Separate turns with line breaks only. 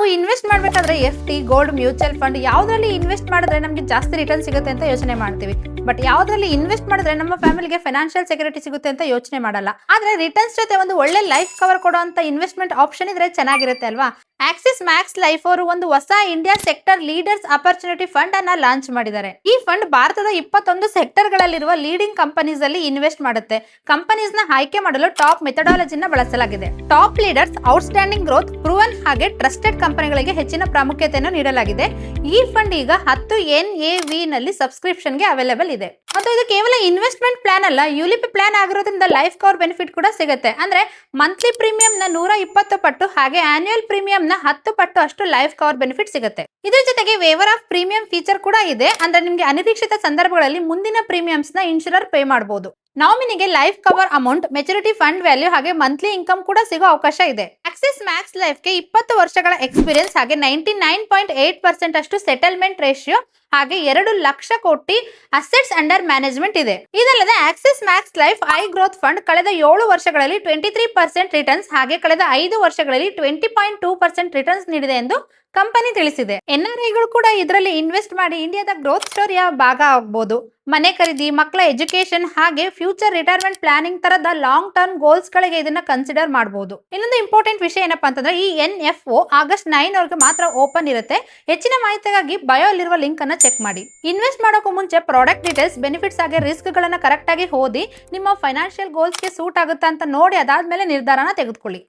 ನಾವು ಇನ್ವೆಸ್ಟ್ ಮಾಡಬೇಕಾದ್ರೆ FD, gold, mutual fund ಯಾವ್ದ್ರಲ್ಲಿ ಇನ್ವೆಸ್ಟ್ ಮಾಡಿದ್ರೆ ನಮಗೆ ಜಾಸ್ತಿ ರಿಟರ್ನ್ ಸಿಗುತ್ತೆ ಅಂತ ಯೋಚನೆ ಮಾಡ್ತೀವಿ. ಬಟ್ ಯಾವ್ದ್ರಲ್ಲಿ ಇನ್ವೆಸ್ಟ್ ಮಾಡಿದ್ರೆ ನಮ್ಮ ಫ್ಯಾಮಿಲಿಗೆ ಫೈನಾನ್ಷಿಯಲ್ ಸೆಕ್ಯೂರಿಟಿ ಸಿಗುತ್ತೆ ಅಂತ ಯೋಚನೆ ಮಾಡಲ್ಲ. ಆದ್ರೆ ರಿಟರ್ನ್ಸ್ ಜೊತೆ ಒಂದು ಒಳ್ಳೆ ಲೈಫ್ ಕವರ್ ಕೊಡುವಂತ ಇನ್ವೆಸ್ಟ್ಮೆಂಟ್ ಆಪ್ಷನ್ ಇದ್ರೆ ಚೆನ್ನಾಗಿರುತ್ತೆ ಅಲ್ವಾ? ಆಕ್ಸಿಸ್ ಮ್ಯಾಕ್ಸ್ ಲೈಫ್ ಅವರು ಒಂದು ಹೊಸ India sector leaders opportunity fund ಅನ್ನ ಲಾಂಚ್ ಮಾಡಿದ್ದಾರೆ. ಈ ಫಂಡ್ ಭಾರತದ 21 ಸೆಕ್ಟರ್ ಗಳಲ್ಲಿರುವ ಲೀಡಿಂಗ್ ಕಂಪನೀಸ್ ಅಲ್ಲಿ ಇನ್ವೆಸ್ಟ್ ಮಾಡುತ್ತೆ. ಕಂಪನೀಸ್ ನ ಆಯ್ಕೆ ಮಾಡಲು ಟಾಪ್ ಮೆಥಡಾಲಜಿನ ಬಳಸಲಾಗಿದೆ. Top leaders, outstanding growth, proven ಹಾಗೆ ಟ್ರಸ್ಟೆಡ್ ಕಂಪನಿಗಳಿಗೆ ಹೆಚ್ಚಿನ ಪ್ರಾಮುಖ್ಯತೆಯನ್ನು ನೀಡಲಾಗಿದೆ. ಈ ಫಂಡ್ ಈಗ 10 NAV ನಲ್ಲಿ ಸಬ್ಸ್ಕ್ರಿಪ್ಷನ್ ಗೆ ಅವೈಲೇಬಲ್ ಇದೆ. ಮತ್ತು ಇದು ಕೇವಲ ಇನ್ವೆಸ್ಟ್ಮೆಂಟ್ ಪ್ಲಾನ್ ಅಲ್ಲ, ಯುಲಿಪಿ ಪ್ಲಾನ್ ಆಗಿರೋದ್ರಿಂದ ಲೈಫ್ ಕವರ್ ಬೆನಿಫಿಟ್ ಕೂಡ ಸಿಗುತ್ತೆ. ಅಂದ್ರೆ ಮಂತ್ಲಿ ಪ್ರೀಮಿಯಂ ನ 120 ಪಟ್ಟು ಹಾಗೆ ಆನ್ಯುಯಲ್ ಪ್ರೀಮಿಯಂ ನ 10 ಪಟ್ಟು ಅಷ್ಟು ಲೈಫ್ ಕವರ್ ಬೆನಿಫಿಟ್ ಸಿಗುತ್ತೆ. ಇದ್ರ ಜೊತೆಗೆ ವೇವರ್ ಆಫ್ ಪ್ರೀಮಿಯಂ ಫೀಚರ್ ಕೂಡ ಇದೆ. ಅಂದ್ರೆ ನಿಮ್ಗೆ ಅನಿರೀಕ್ಷಿತ ಸಂದರ್ಭಗಳಲ್ಲಿ ಮುಂದಿನ ಪ್ರೀಮಿಯಮ್ಸ್ ನ ಇನ್ಶೂರರ್ ಪೇ ಮಾಡಬಹುದು. ನಾಮಿನಿಗೆ life cover amount, maturity fund value ಹಾಗೆ ಮಂತ್ಲಿ ಇನ್ಕಮ್ ಕೂಡ ಸಿಗೋ ಅವಕಾಶ ಇದೆ. ಆಕ್ಸಿಸ್ ಮ್ಯಾಕ್ಸ್ ಲೈಫ್ ಗೆ 20 ವರ್ಷಗಳ ಎಕ್ಸ್ಪೀರಿಯನ್ಸ್ ಹಾಗೆ 99.8% ಅಷ್ಟು ಸೆಟಲ್ಮೆಂಟ್ ರೇಷಿಯೋ ಹಾಗೆ 2 ಲಕ್ಷ ಕೋಟಿ ಅಸೆಟ್ಸ್ ಅಂಡರ್ ಮ್ಯಾನೇಜ್ಮೆಂಟ್ ಇದೆ. ಇದಲ್ಲದೆ Axis Max life I growth fund ಕಳೆದ 7 ವರ್ಷಗಳಲ್ಲಿ 23% ರಿಟರ್ನ್ಸ್ ಹಾಗೆ ಕಳೆದ 5 ವರ್ಷಗಳಲ್ಲಿ 20.2% ರಿಟರ್ನ್ಸ್ ನೀಡಿದೆ ಎಂದು ಕಂಪನಿ ತಿಳಿಸಿದೆ. NRIಗಳು ಕೂಡ ಇದರಲ್ಲಿ ಇನ್ವೆಸ್ಟ್ ಮಾಡಿ ಇಂಡಿಯಾದ ಗ್ರೋತ್ ಸ್ಟೋರಿಯ ಭಾಗ ಆಗಬಹುದು. ಮನೆ ಖರೀದಿ, ಮಕ್ಕಳ ಎಜುಕೇಶನ್ ಹಾಗೆ ಫ್ಯೂಚರ್ ರಿಟೈರ್ಮೆಂಟ್ ಪ್ಲಾನಿಂಗ್ ತರದ ಲಾಂಗ್ ಟರ್ಮ್ ಗೋಲ್ಸ್ ಗಳಿಗೆ ಇದನ್ನ ಕನ್ಸಿಡರ್ ಮಾಡಬಹುದು. ಇನ್ನೊಂದು ಇಂಪಾರ್ಟೆಂಟ್ ವಿಷಯ ಏನಪ್ಪಾ ಅಂತಂದ್ರೆ ಈ NFO ಆಗಸ್ಟ್ 9 ವರೆಗೆ ಮಾತ್ರ ಓಪನ್ ಇರುತ್ತೆ. ಹೆಚ್ಚಿನ ಮಾಹಿತಿಗಾಗಿ ಬಯೋ ಅಲ್ಲಿರುವ ಲಿಂಕ್ ಅನ್ನ ಚೆಕ್ ಮಾಡಿ. ಇನ್ವೆಸ್ಟ್ ಮಾಡೋಕ್ಕೂ ಮುಂಚೆ ಪ್ರಾಡಕ್ಟ್ ಡೀಟೇಲ್ಸ್, ಬೆನಿಫಿಟ್ಸ್ ಹಾಗೆ ರಿಸ್ಕ್ ಗಳನ್ನ ಕರೆಕ್ಟ್ ಆಗಿ ಓದಿ ನಿಮ್ಮ ಫೈನಾನ್ಷಿಯಲ್ ಗೋಲ್ಸ್ ಗೆ ಸೂಟ್ ಆಗುತ್ತಾ ಅಂತ ನೋಡಿ ಅದಾದ್ಮೇಲೆ ನಿರ್ಧಾರನ ತೆಗೆದುಕೊಳ್ಳಿ.